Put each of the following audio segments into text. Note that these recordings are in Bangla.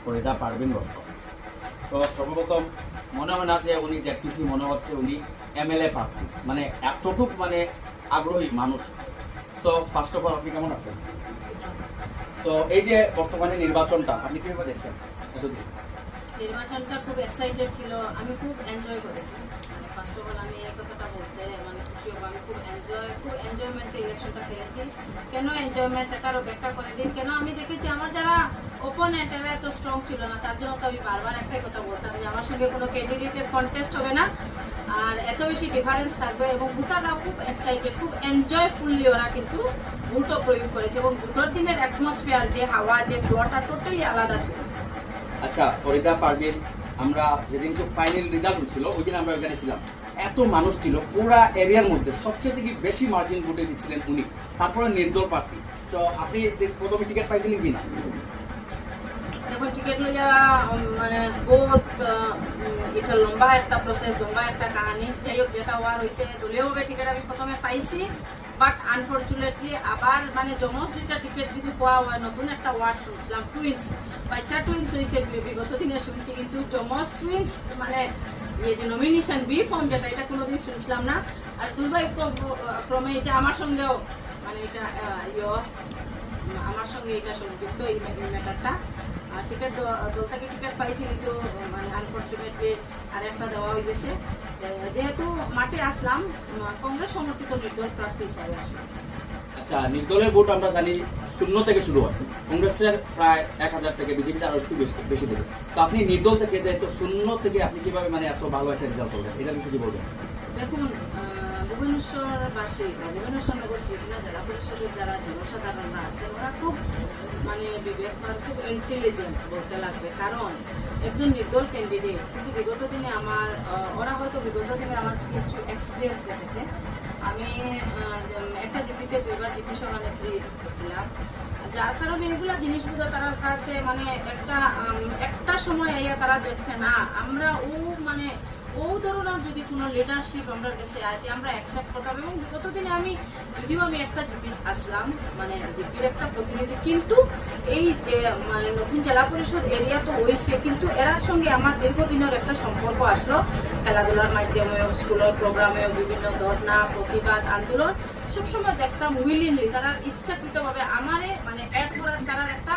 ফরিদা পারভিন লস্কর। তো সর্বপ্রথম মনে হয় না যে উনি জেডপিসি, মনে হচ্ছে উনি এমএলএ প্রার্থী, মানে এতটুক মানে আগ্রহী মানুষ। তো ফার্স্ট অফ অল আপনি কেমন আছেন? তো এই যে বর্তমানে নির্বাচনটা আপনি কিভাবে দেখছেন এতদিন? নির্বাচনটা খুব এক্সাইটেড ছিল, আমি খুব এনজয় করেছি। ফার্স্ট অফ অল আমি এই কথাটা বলতে খুশি হব, আমি খুব এনজয়মেন্টে ইলেকশনটা খেলেছি। কেন এনজয়মেন্ট এটারও ব্যাখ্যা করে দিন। কেন আমি দেখেছি আমার যারা ওপোনেন্ট এরা এত স্ট্রং ছিল না, তার জন্য তো আমি বারবার একটাই কথা বলতাম যে আমার সঙ্গে কোনো ক্যান্ডিডেটের কন্টেস্ট হবে না, আর এত বেশি ডিফারেন্স থাকবে। এবং ভোটাররাও খুব এক্সাইটেড, খুব এনজয়ফুললি ওরা কিন্তু ভোটও প্রয়োগ করেছে, এবং ভোটের দিনের অ্যাটমসফিয়ার, যে হাওয়া, যে ফ্লোটা টোটালি আলাদা ছিল। আচ্ছা ফরিদা পারভিন, আমরা যেদিন ফাইনাল রেজাল্ট হয়েছিল ওই দিন আমরা ওখানে ছিলাম, এত মানুষ ছিল পুরা এরিয়ার মধ্যে, সবচেয়ে থেকে বেশি মার্জিন ভোটে দিচ্ছিলেন উনি, তারপরে নির্দল প্রার্থী। তো আপনি যে প্রথমে টিকিট পাইছিলেন কিনা? এখন টিকিট লইয়া মানে বহুত এটা লম্বা একটা প্রসেস, লম্বা একটা কাহিনী। যাই হোক, যেটা হওয়ার হয়েছে, দলীয়ভাবে টিকিট আমি প্রথমে পাইছি, বাট আনফর্চুনেটলি আবার মানে জমজ দুইটা টিকিট যদি পাওয়া হয়, নতুন একটা ওয়ার্ড শুনছিলাম, টুইন্স, বাচ্চা টুইন্স হয়েছে বিগত দিনে শুনছি, কিন্তু জমজ টুইন্স মানে এই যে নমিনেশন বি ফর্ম যেটা, এটা কোনোদিন শুনছিলাম না। আর দুর্ভাগ্যক্রমে এটা আমার সঙ্গেও মানে এটা আমার সঙ্গে এটা সংযুক্ত, এই ম্যাটারটা। টিকিট দল থেকে টিকিট পাইছি, কিন্তু মানে আনফর্চুনেটলি আর একটা দেওয়া হয়ে গেছে। যেহেতু মাঠে আসলাম, কংগ্রেস সমর্থিত নির্দল প্রার্থী হিসাবে আসলাম। আচ্ছা, নির্দলের ভোট আমরা জানি 0 থেকে শুরু হয়, কংগ্রেসের প্রায় 1000 থেকে, বিজেপিতে আরো একটু বেশি দেবে। তো আপনি নির্দল থেকে যেহেতু 0 থেকে আপনি কিভাবে মানে এত ভালো একটা রেজাল্ট করবেন, এটা বিষয়ে কি বলবেন? দেখুন, ভুবনেশ্বরবাসী বা ভুবনেশ্বর নগর সিটিনা জেলা পরিষদের যারা জনসাধারণরা আছেন, ওরা খুব মানে বিবেকবান, খুব ইন্টেলিজেন্ট বলতে লাগবে। কারণ একজন নির্দল ক্যান্ডিডেট, কিন্তু বিগত দিনে ওরা হয়তো বিগত দিনে আমার কিছু এক্সপিরিয়েন্স দেখেছে। আমি একটা জিপিতে 2বার জিপি সভানেত্রী ছিলাম, যার কারণে এগুলো জিনিসগুলো তার কাছে মানে একটা সময় আইয়া তারা দেখছে না আমরা মানে ও ধরনের যদি কোনো লিডারশিপ আমরা কাছে আছে, আমরা অ্যাকসেপ্ট করতাম। এবং বিগত দিনে যদিও আমি একটা জিপি আসলাম, মানে জিপির একটা প্রতিনিধি, কিন্তু এই যে মানে নতুন জেলা পরিষদ এরিয়া তো হয়েছে, কিন্তু এরার সঙ্গে আমার দীর্ঘদিনের একটা সম্পর্ক আসলো, খেলাধুলার মাধ্যমেও, স্কুলের প্রোগ্রামেও, বিভিন্ন ধর্ণা, প্রতিবাদ, আন্দোলন, সবসময় দেখতাম উইলিংলি তারা ইচ্ছাকৃতভাবে আমারে মানে অ্যাড করার তারা একটা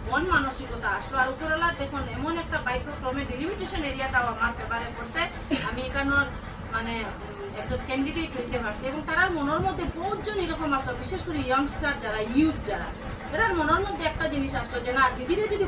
মন মানসিকতা আসলো। আর উপরওয়ালা দেখুন এমন একটা বাইকক্রমে ডিলিমিটেশন এরিয়াটাও আমার ফেভারে পড়ছে, আমি এখানোর মানে একজন ক্যান্ডিডেট হইতে পারছি। এবং তারা মনের মধ্যে বহুজন এরকম আসলো, বিশেষ করে ইয়ংস্টার যারা, ইউথ যারা, এরা মনের মধ্যে একটা জিনিস আসলো যে না, দিদিরে যদি